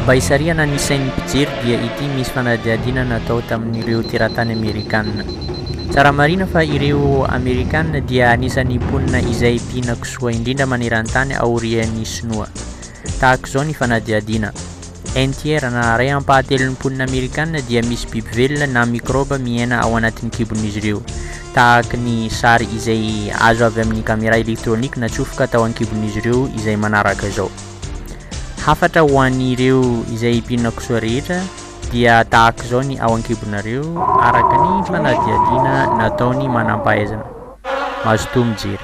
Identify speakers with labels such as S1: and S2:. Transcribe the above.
S1: Mba hisariana ny sain'ny mpijery dia ity misy fanadihadiana natao tamin'ireo teratany Amerikanina. Tsara marina fa ireo Amerikanina dia anisan'ny mponina izay mpihina-kisoa indrindra maneran-tany aorian'ny Sinoa. Tahak'izao ny fanadihadiana. Entière na ray ampahatelon'ny mponina Amerikanina dia misy biby velona na mikroba miaina ao anatin'ny kibon'izy ireo. Tahaka ny sary izay azo avy amin'ny caméra électronique natsofoka tao an-kibon'izy ireo izay manaraka izao. Hafatra ho an'ireo izay mpihina-kisoa rehetra dia tahak'izao ny ao an-kibonareo araka ny fanadihadiana nataony manampahaizana. Mazotoa mijery.